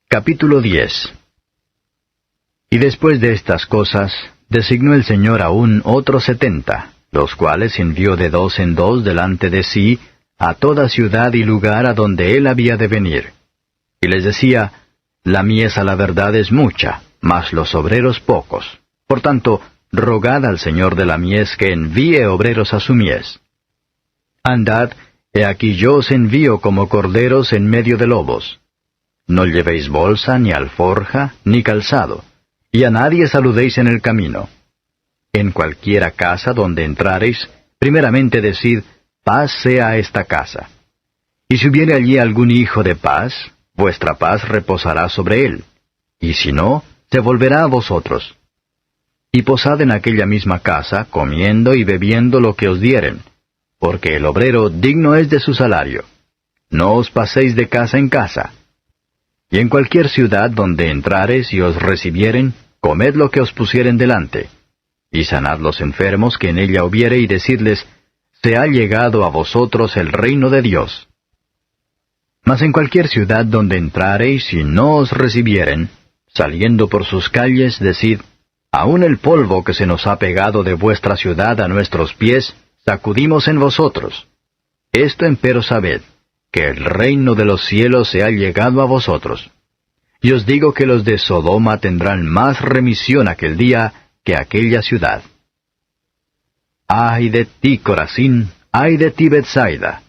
Capítulo 10. Y después de estas cosas, designó el Señor aún otros 70, los cuales envió de 2 en 2 delante de sí, a toda ciudad y lugar a donde él había de venir. Y les decía, la mies a la verdad es mucha, mas los obreros pocos. Por tanto, rogad al Señor de la mies que envíe obreros a su mies. Andad, he aquí yo os envío como corderos en medio de lobos. No llevéis bolsa, ni alforja, ni calzado, y a nadie saludéis en el camino. En cualquiera casa donde entrareis, primeramente decid, paz sea a esta casa. Y si hubiere allí algún hijo de paz, vuestra paz reposará sobre él, y si no, se volverá a vosotros. Y posad en aquella misma casa, comiendo y bebiendo lo que os dieren, porque el obrero digno es de su salario. No os paséis de casa en casa. Y en cualquier ciudad donde entrares y os recibieren, comed lo que os pusieren delante, y sanad los enfermos que en ella hubiere, y decidles, se ha llegado a vosotros el reino de Dios. Mas en cualquier ciudad donde entrareis y no os recibieren, saliendo por sus calles, decid, aun el polvo que se nos ha pegado de vuestra ciudad a nuestros pies, sacudimos en vosotros. Esto empero sabed, que el reino de los cielos se ha llegado a vosotros. Y os digo que los de Sodoma tendrán más remisión aquel día que aquella ciudad. ¡Ay de ti, Corazín! ¡Ay de ti, Betsaida!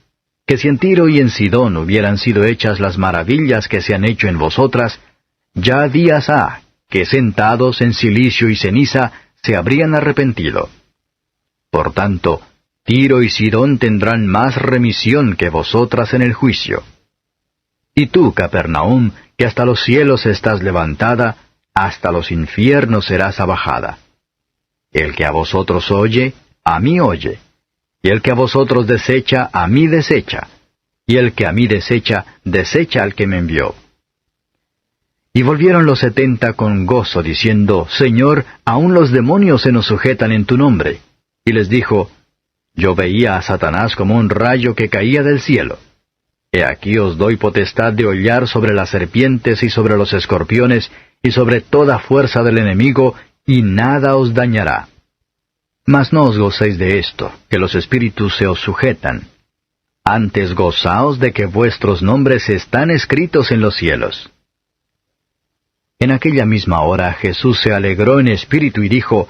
Que si en Tiro y en Sidón hubieran sido hechas las maravillas que se han hecho en vosotras, ya días ha, que sentados en cilicio y ceniza se habrían arrepentido. Por tanto, Tiro y Sidón tendrán más remisión que vosotras en el juicio. Y tú, Capernaum, que hasta los cielos estás levantada, hasta los infiernos serás abajada. El que a vosotros oye, a mí oye. Y el que a vosotros desecha, a mí desecha. Y el que a mí desecha, desecha al que me envió. Y volvieron los 70 con gozo, diciendo, Señor, aun los demonios se nos sujetan en tu nombre. Y les dijo, yo veía a Satanás como un rayo que caía del cielo. He aquí os doy potestad de hollar sobre las serpientes y sobre los escorpiones, y sobre toda fuerza del enemigo, y nada os dañará. Mas no os gocéis de esto, que los espíritus se os sujetan. Antes gozaos de que vuestros nombres están escritos en los cielos. En aquella misma hora Jesús se alegró en espíritu y dijo,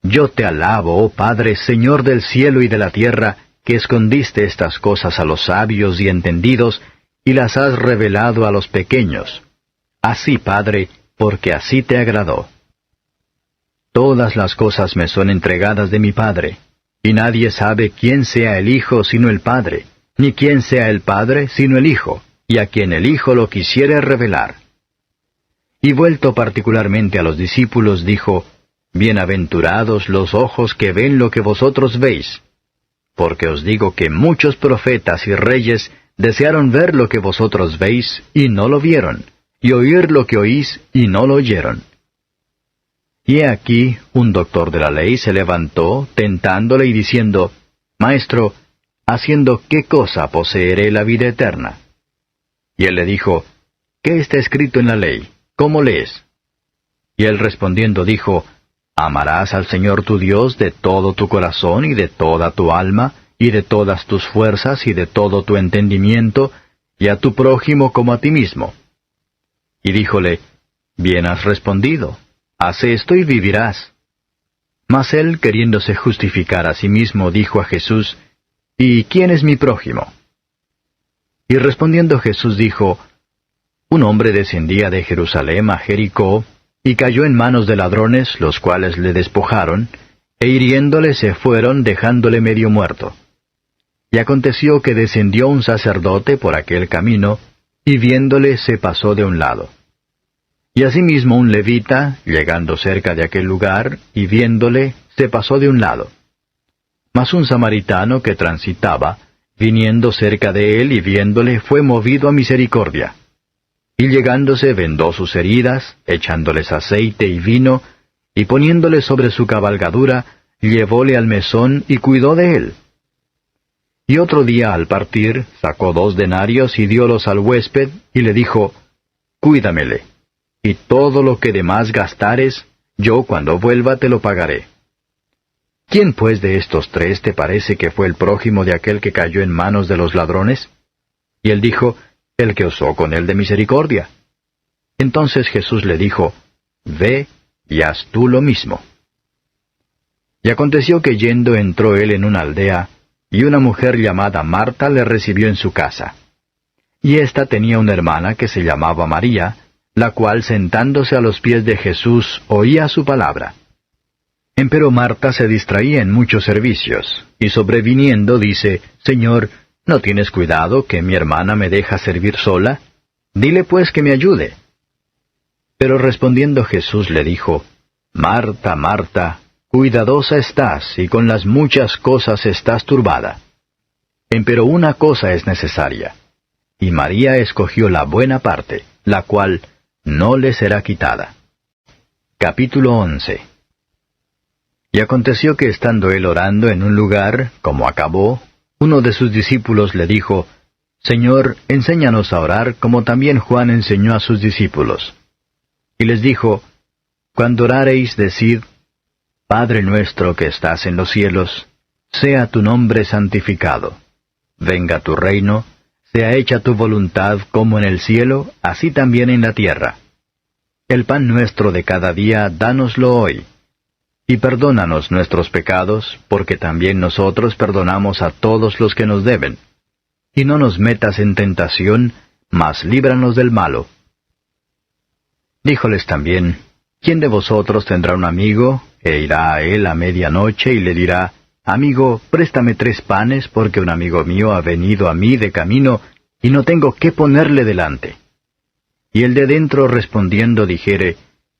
Yo te alabo, oh Padre, Señor del cielo y de la tierra, que escondiste estas cosas a los sabios y entendidos, y las has revelado a los pequeños. Así, Padre, porque así te agradó. Todas las cosas me son entregadas de mi Padre, y nadie sabe quién sea el Hijo sino el Padre, ni quién sea el Padre sino el Hijo, y a quien el Hijo lo quisiere revelar. Y vuelto particularmente a los discípulos, dijo, Bienaventurados los ojos que ven lo que vosotros veis. Porque os digo que muchos profetas y reyes desearon ver lo que vosotros veis, y no lo vieron, y oír lo que oís, y no lo oyeron. Y he aquí, un doctor de la ley se levantó, tentándole y diciendo, Maestro, ¿haciendo qué cosa poseeré la vida eterna? Y él le dijo, ¿qué está escrito en la ley? ¿Cómo lees? Y él respondiendo dijo, Amarás al Señor tu Dios de todo tu corazón y de toda tu alma, y de todas tus fuerzas y de todo tu entendimiento, y a tu prójimo como a ti mismo. Y díjole, Bien has respondido, haz esto y vivirás. Mas él, queriéndose justificar a sí mismo, dijo a Jesús, ¿Y quién es mi prójimo? Y respondiendo Jesús dijo, Un hombre descendía de Jerusalén a Jericó, y cayó en manos de ladrones, los cuales le despojaron, e hiriéndole se fueron, dejándole medio muerto. Y aconteció que descendió un sacerdote por aquel camino, y viéndole se pasó de un lado. Y asimismo un levita, llegando cerca de aquel lugar, y viéndole, se pasó de un lado. Mas un samaritano que transitaba, viniendo cerca de él y viéndole, fue movido a misericordia. Y llegándose vendó sus heridas, echándoles aceite y vino, y poniéndole sobre su cabalgadura, llevóle al mesón y cuidó de él, Y otro día al partir, sacó 2 denarios y diólos al huésped, y le dijo, Cuídamele, y todo lo que de más gastares, yo cuando vuelva te lo pagaré. ¿Quién pues de estos 3 te parece que fue el prójimo de aquel que cayó en manos de los ladrones? Y él dijo, el que osó con él de misericordia. Entonces Jesús le dijo, Ve y haz tú lo mismo. Y aconteció que yendo entró él en una aldea, y una mujer llamada Marta le recibió en su casa. Y ésta tenía una hermana que se llamaba María, la cual sentándose a los pies de Jesús oía su palabra. Empero Marta se distraía en muchos servicios, y sobreviniendo dice, Señor, ¿no tienes cuidado que mi hermana me deja servir sola? Dile pues que me ayude. Pero respondiendo Jesús le dijo, Marta, Marta, cuidadosa estás, y con las muchas cosas estás turbada. Empero una cosa es necesaria, y María escogió la buena parte, la cual no le será quitada. Capítulo 11. Y aconteció que estando él orando en un lugar, como acabó, uno de sus discípulos le dijo, Señor, enséñanos a orar como también Juan enseñó a sus discípulos. Y les dijo, Cuando orareis, decid, Padre nuestro que estás en los cielos, sea tu nombre santificado. Venga tu reino, sea hecha tu voluntad como en el cielo, así también en la tierra. El pan nuestro de cada día, dánoslo hoy. Y perdónanos nuestros pecados, porque también nosotros perdonamos a todos los que nos deben. Y no nos metas en tentación, mas líbranos del malo. Díjoles también, ¿quién de vosotros tendrá un amigo, e irá a él a medianoche y le dirá, Amigo, préstame 3 panes, porque un amigo mío ha venido a mí de camino, y no tengo qué ponerle delante? Y el de dentro respondiendo dijere,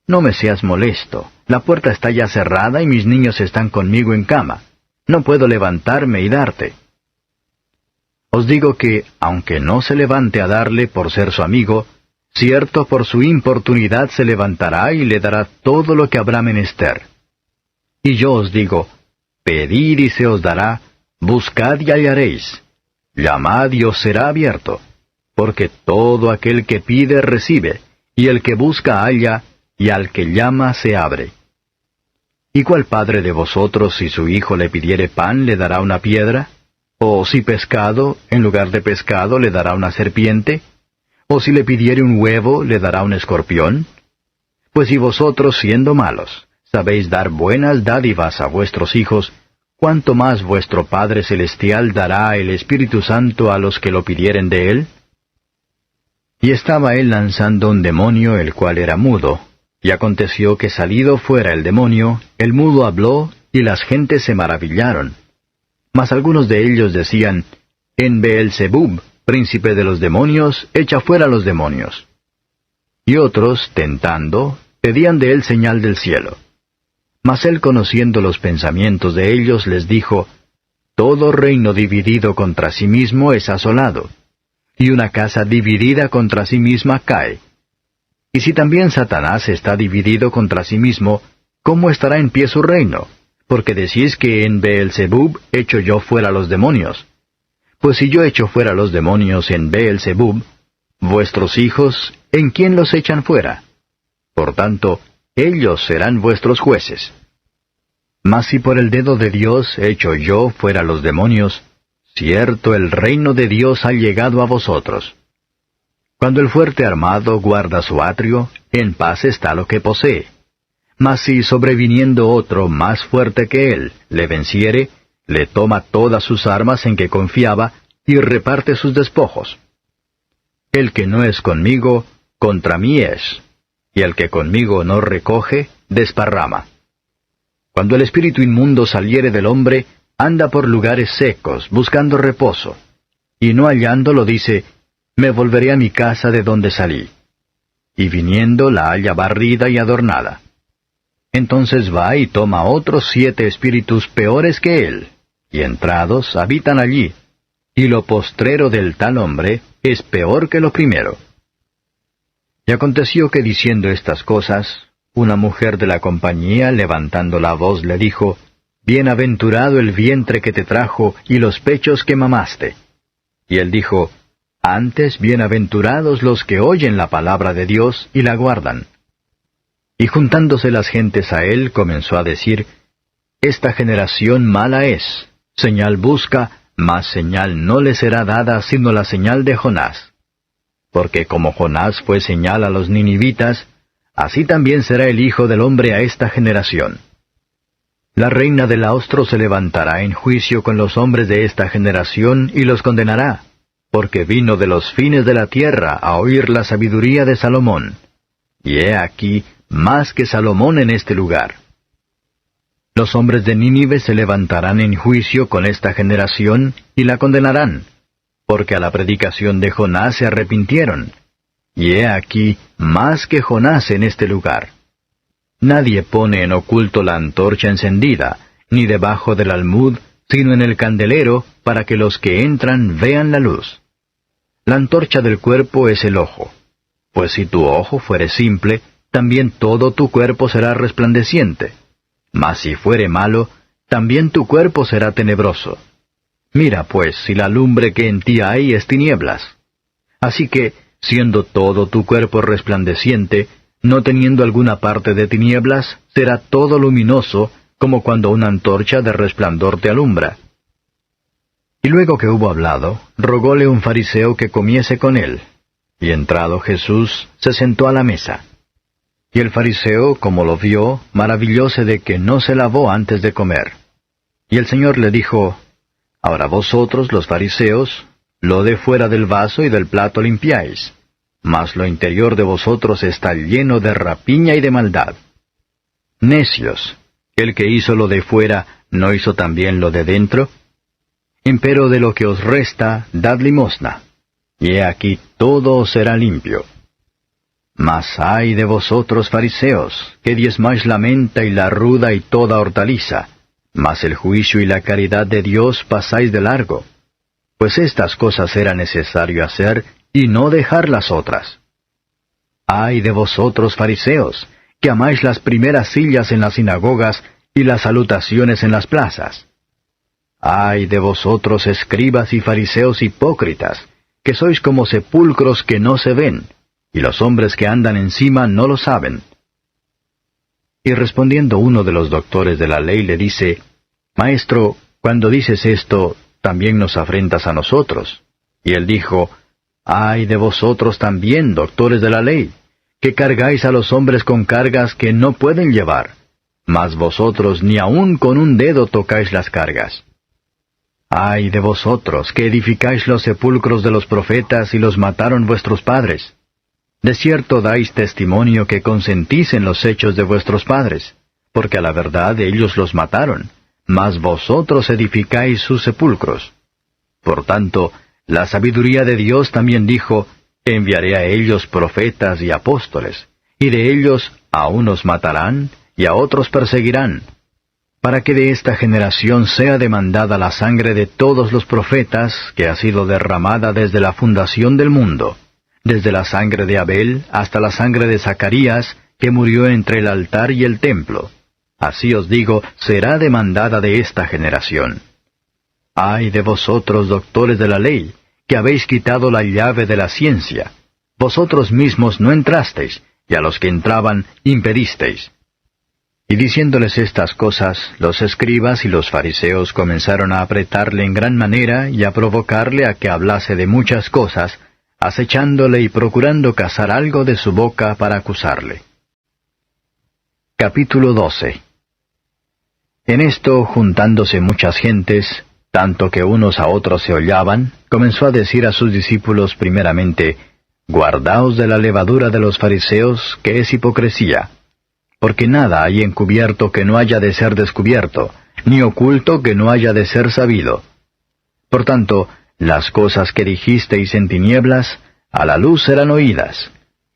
No me seas molesto, la puerta está ya cerrada y mis niños están conmigo en cama. No puedo levantarme y darte. Os digo que, aunque no se levante a darle por ser su amigo, cierto por su importunidad se levantará y le dará todo lo que habrá menester. Y yo os digo, pedid y se os dará, buscad y hallaréis, llamad y os será abierto, porque todo aquel que pide recibe, y el que busca halla, y al que llama se abre. ¿Y cuál padre de vosotros, si su hijo le pidiere pan, le dará una piedra? ¿O si pescado, en lugar de pescado, le dará una serpiente? ¿O si le pidiere un huevo, le dará un escorpión? Pues si vosotros, siendo malos, sabéis dar buenas dádivas a vuestros hijos, ¿cuánto más vuestro Padre Celestial dará el Espíritu Santo a los que lo pidieren de él? Y estaba él lanzando un demonio, el cual era mudo. Y aconteció que salido fuera el demonio, el mudo habló, y las gentes se maravillaron. Mas algunos de ellos decían, En Beelzebub, príncipe de los demonios, echa fuera los demonios. Y otros, tentando, pedían de él señal del cielo. Mas él, conociendo los pensamientos de ellos, les dijo, Todo reino dividido contra sí mismo es asolado, y una casa dividida contra sí misma cae. Y si también Satanás está dividido contra sí mismo, ¿cómo estará en pie su reino? Porque decís que en Beelzebub echo yo fuera los demonios. Pues si yo echo fuera los demonios en Beelzebub, vuestros hijos, ¿en quién los echan fuera? Por tanto, ellos serán vuestros jueces. Mas si por el dedo de Dios echo yo fuera los demonios, cierto el reino de Dios ha llegado a vosotros. Cuando el fuerte armado guarda su atrio, en paz está lo que posee. Mas si sobreviniendo otro más fuerte que él le venciere, le toma todas sus armas en que confiaba, y reparte sus despojos. El que no es conmigo, contra mí es, y el que conmigo no recoge, desparrama. Cuando el espíritu inmundo saliere del hombre, anda por lugares secos, buscando reposo, y no hallándolo dice, Me volveré a mi casa de donde salí. Y viniendo la halla barrida y adornada. Entonces va y toma otros 7 espíritus peores que él, y entrados habitan allí, y lo postrero del tal hombre es peor que lo primero. Y aconteció que diciendo estas cosas, una mujer de la compañía, levantando la voz, le dijo, Bienaventurado el vientre que te trajo y los pechos que mamaste. Y él dijo, Antes bienaventurados los que oyen la palabra de Dios y la guardan. Y juntándose las gentes a él, comenzó a decir, Esta generación mala es, señal busca, mas señal no le será dada sino la señal de Jonás. Porque como Jonás fue señal a los ninivitas, así también será el Hijo del Hombre a esta generación. La reina del austro se levantará en juicio con los hombres de esta generación y los condenará, porque vino de los fines de la tierra a oír la sabiduría de Salomón. Y he aquí más que Salomón en este lugar. Los hombres de Nínive se levantarán en juicio con esta generación y la condenarán, porque a la predicación de Jonás se arrepintieron. Y he aquí más que Jonás en este lugar. Nadie pone en oculto la antorcha encendida, ni debajo del almud, sino en el candelero, para que los que entran vean la luz. La antorcha del cuerpo es el ojo. Pues si tu ojo fuere simple, también todo tu cuerpo será resplandeciente. Mas si fuere malo, también tu cuerpo será tenebroso. Mira pues si la lumbre que en ti hay es tinieblas. Así que, siendo todo tu cuerpo resplandeciente, no teniendo alguna parte de tinieblas, será todo luminoso, como cuando una antorcha de resplandor te alumbra. Y luego que hubo hablado, rogóle un fariseo que comiese con él. Y entrado Jesús, se sentó a la mesa. Y el fariseo, como lo vio, maravillóse de que no se lavó antes de comer. Y el Señor le dijo, Ahora vosotros, los fariseos, lo de fuera del vaso y del plato limpiáis, mas lo interior de vosotros está lleno de rapiña y de maldad. Necios, el que hizo lo de fuera, ¿no hizo también lo de dentro? Empero de lo que os resta, dad limosna, y he aquí todo os será limpio. Mas ay de vosotros, fariseos, que diezmáis la menta y la ruda y toda hortaliza, mas el juicio y la caridad de Dios pasáis de largo. Pues estas cosas era necesario hacer, y no dejar las otras. Ay de vosotros, fariseos, que amáis las primeras sillas en las sinagogas y las salutaciones en las plazas. Ay de vosotros, escribas y fariseos hipócritas, que sois como sepulcros que no se ven, y los hombres que andan encima no lo saben. Y respondiendo uno de los doctores de la ley le dice, Maestro, cuando dices esto, también nos afrentas a nosotros. Y él dijo, Ay de vosotros también, doctores de la ley, que cargáis a los hombres con cargas que no pueden llevar, mas vosotros ni aun con un dedo tocáis las cargas. Ay de vosotros, que edificáis los sepulcros de los profetas y los mataron vuestros padres. De cierto dais testimonio que consentís en los hechos de vuestros padres, porque a la verdad ellos los mataron, mas vosotros edificáis sus sepulcros. Por tanto, la sabiduría de Dios también dijo, Enviaré a ellos profetas y apóstoles, y de ellos a unos matarán, y a otros perseguirán, para que de esta generación sea demandada la sangre de todos los profetas, que ha sido derramada desde la fundación del mundo, desde la sangre de Abel hasta la sangre de Zacarías, que murió entre el altar y el templo. Así os digo, será demandada de esta generación. Ay de vosotros, doctores de la ley, que habéis quitado la llave de la ciencia. Vosotros mismos no entrasteis, y a los que entraban impedisteis. Y diciéndoles estas cosas, los escribas y los fariseos comenzaron a apretarle en gran manera y a provocarle a que hablase de muchas cosas, acechándole y procurando cazar algo de su boca para acusarle. Capítulo 12. En esto, juntándose muchas gentes, tanto que unos a otros se hollaban, comenzó a decir a sus discípulos primeramente, Guardaos de la levadura de los fariseos, que es hipocresía. Porque nada hay encubierto que no haya de ser descubierto, ni oculto que no haya de ser sabido. Por tanto, las cosas que dijisteis en tinieblas, a la luz serán oídas,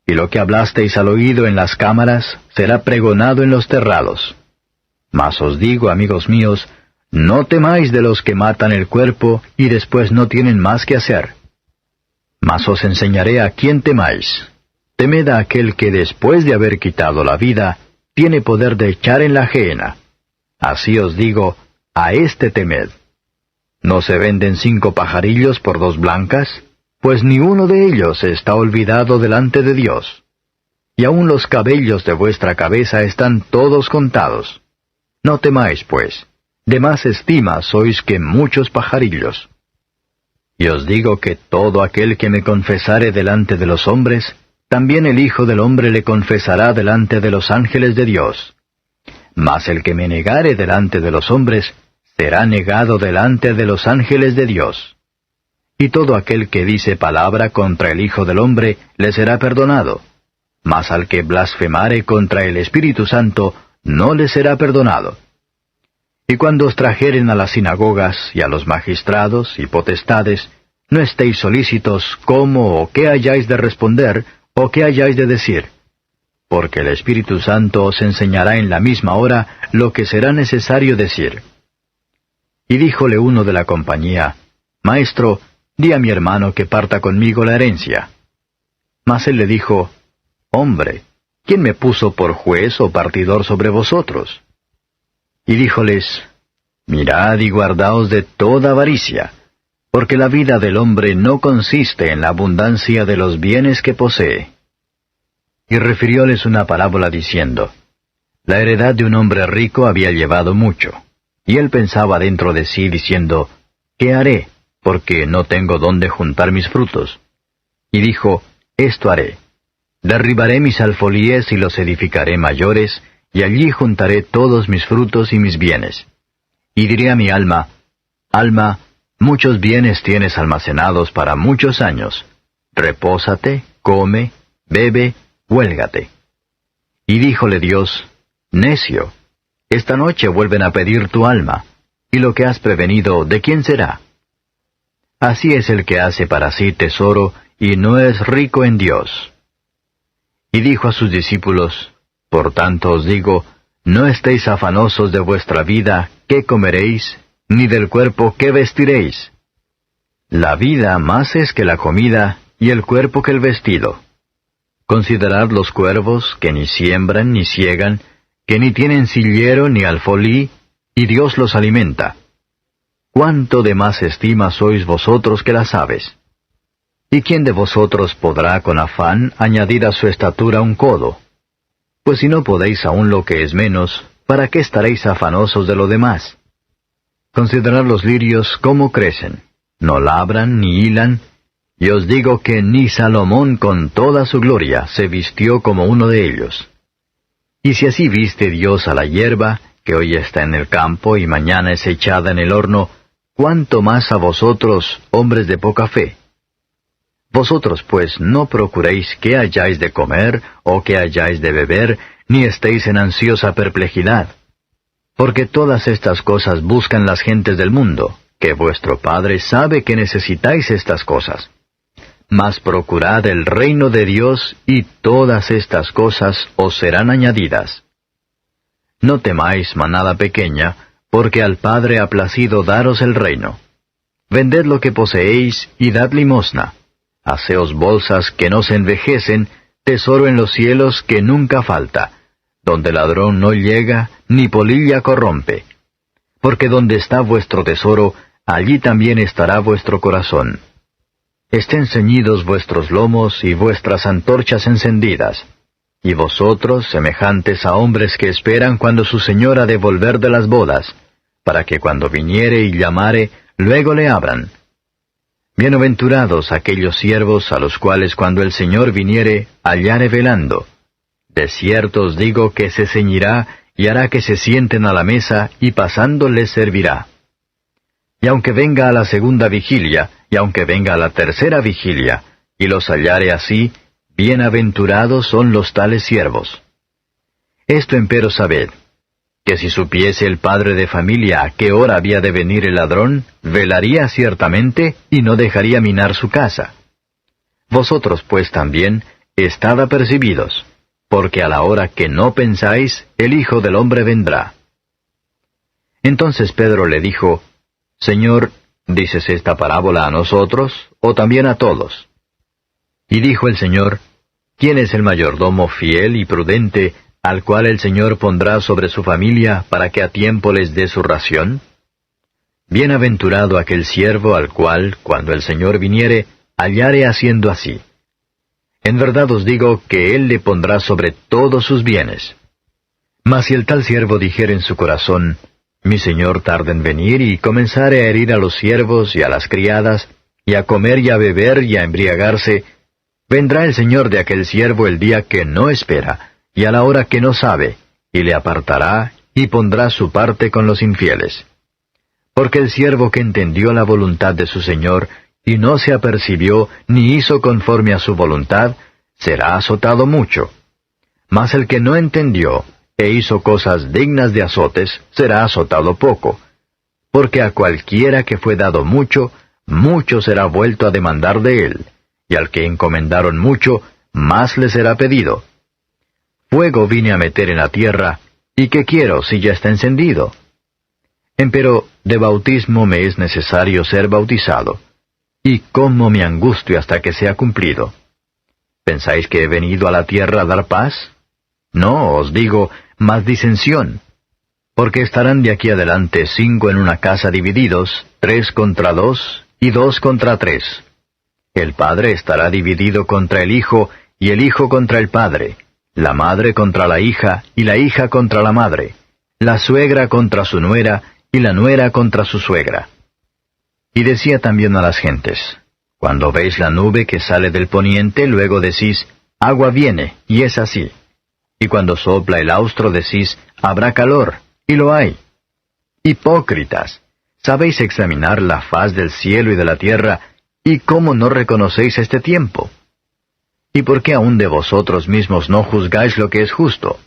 y lo que hablasteis al oído en las cámaras, será pregonado en los terrados. Mas os digo, amigos míos, no temáis de los que matan el cuerpo y después no tienen más que hacer. Mas os enseñaré a quién temáis. Temed a aquel que después de haber quitado la vida, tiene poder de echar en la gehenna. Así os digo, a éste temed. ¿No se venden 5 pajarillos por 2 blancas? Pues ni uno de ellos está olvidado delante de Dios. Y aun los cabellos de vuestra cabeza están todos contados. No temáis, pues, de más estima sois que muchos pajarillos. Y os digo que todo aquel que me confesare delante de los hombres, también el Hijo del Hombre le confesará delante de los ángeles de Dios. Mas el que me negare delante de los hombres, será negado delante de los ángeles de Dios. Y todo aquel que dice palabra contra el Hijo del Hombre, le será perdonado. Mas al que blasfemare contra el Espíritu Santo, no le será perdonado. Y cuando os trajeren a las sinagogas y a los magistrados y potestades, no estéis solícitos cómo o qué hayáis de responder, o qué hayáis de decir. Porque el Espíritu Santo os enseñará en la misma hora lo que será necesario decir. Y díjole uno de la compañía, Maestro, di a mi hermano que parta conmigo la herencia. Mas él le dijo, Hombre, ¿quién me puso por juez o partidor sobre vosotros? Y díjoles, Mirad y guardaos de toda avaricia, porque la vida del hombre no consiste en la abundancia de los bienes que posee. Y refirióles una parábola diciendo, La heredad de un hombre rico había llevado mucho, y él pensaba dentro de sí diciendo, ¿Qué haré? Porque no tengo dónde juntar mis frutos. Y dijo, Esto haré. Derribaré mis alfolíes y los edificaré mayores, y allí juntaré todos mis frutos y mis bienes. Y diré a mi alma, Alma, muchos bienes tienes almacenados para muchos años. Repósate, come, bebe, huélgate. Y díjole Dios, Necio, esta noche vuelven a pedir tu alma, y lo que has prevenido, ¿de quién será? Así es el que hace para sí tesoro, y no es rico en Dios. Y dijo a sus discípulos, Por tanto os digo, no estéis afanosos de vuestra vida, qué comeréis, ni del cuerpo qué vestiréis. La vida más es que la comida, y el cuerpo que el vestido. Considerad los cuervos, que ni siembran ni siegan, que ni tienen cillero ni alfolí, y Dios los alimenta. ¿Cuánto de más estima sois vosotros que las aves? ¿Y quién de vosotros podrá con afán añadir a su estatura un codo? Pues si no podéis aún lo que es menos, ¿para qué estaréis afanosos de lo demás? Considerad los lirios cómo crecen, no labran ni hilan, y os digo que ni Salomón con toda su gloria se vistió como uno de ellos. Y si así viste Dios a la hierba, que hoy está en el campo y mañana es echada en el horno, ¿cuánto más a vosotros, hombres de poca fe? Vosotros pues no procuréis qué hayáis de comer, o qué hayáis de beber, ni estéis en ansiosa perplejidad. Porque todas estas cosas buscan las gentes del mundo, que vuestro Padre sabe que necesitáis estas cosas. Mas procurad el reino de Dios, y todas estas cosas os serán añadidas. No temáis, manada pequeña, porque al Padre ha placido daros el reino. Vended lo que poseéis, y dad limosna. Haceos bolsas que no se envejecen, tesoro en los cielos que nunca falta, donde ladrón no llega, ni polilla corrompe. Porque donde está vuestro tesoro, allí también estará vuestro corazón. Estén ceñidos vuestros lomos y vuestras antorchas encendidas. Y vosotros, semejantes a hombres que esperan cuando su señor ha de volver de las bodas, para que cuando viniere y llamare, luego le abran. Bienaventurados aquellos siervos a los cuales cuando el Señor viniere, hallare velando. De cierto os digo que se ceñirá y hará que se sienten a la mesa, y pasando les servirá. Y aunque venga a la segunda vigilia, y aunque venga a la tercera vigilia, y los hallare así, bienaventurados son los tales siervos. Esto empero sabed, que si supiese el padre de familia a qué hora había de venir el ladrón, velaría ciertamente, y no dejaría minar su casa. Vosotros pues también, estad apercibidos, porque a la hora que no pensáis, el Hijo del Hombre vendrá. Entonces Pedro le dijo, Señor, ¿dices esta parábola a nosotros, o también a todos? Y dijo el Señor, ¿quién es el mayordomo fiel y prudente, al cual el Señor pondrá sobre su familia para que a tiempo les dé su ración? Bienaventurado aquel siervo al cual, cuando el Señor viniere, hallare haciendo así. En verdad os digo que Él le pondrá sobre todos sus bienes. Mas si el tal siervo dijere en su corazón, mi Señor tarda en venir, y comenzare a herir a los siervos y a las criadas, y a comer y a beber y a embriagarse, vendrá el Señor de aquel siervo el día que no espera, y a la hora que no sabe, y le apartará, y pondrá su parte con los infieles. Porque el siervo que entendió la voluntad de su Señor, y no se apercibió, ni hizo conforme a su voluntad, será azotado mucho. Mas el que no entendió, e hizo cosas dignas de azotes, será azotado poco. Porque a cualquiera que fue dado mucho, mucho será vuelto a demandar de él, y al que encomendaron mucho, más le será pedido. Fuego vine a meter en la tierra, ¿y qué quiero si ya está encendido? Empero de bautismo me es necesario ser bautizado, y cómo me angustio hasta que sea cumplido. ¿Pensáis que he venido a la tierra a dar paz? No, os digo, mas disensión. Porque estarán de aquí adelante 5 en una casa divididos, 3 contra 2, y 2 contra 3. El padre estará dividido contra el hijo, y el hijo contra el padre, la madre contra la hija, y la hija contra la madre, la suegra contra su nuera, y la nuera contra su suegra. Y decía también a las gentes, cuando veis la nube que sale del poniente, luego decís, agua viene, y es así. Y cuando sopla el austro decís, habrá calor, y lo hay. Hipócritas, sabéis examinar la faz del cielo y de la tierra, ¿y cómo no reconocéis este tiempo? ¿Y por qué aún de vosotros mismos no juzgáis lo que es justo?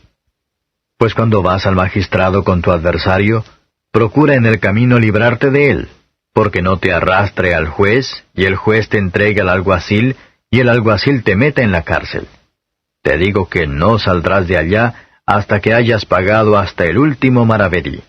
Pues cuando vas al magistrado con tu adversario, procura en el camino librarte de él, porque no te arrastre al juez, y el juez te entregue al alguacil, y el alguacil te meta en la cárcel. Te digo que no saldrás de allá hasta que hayas pagado hasta el último maravedí.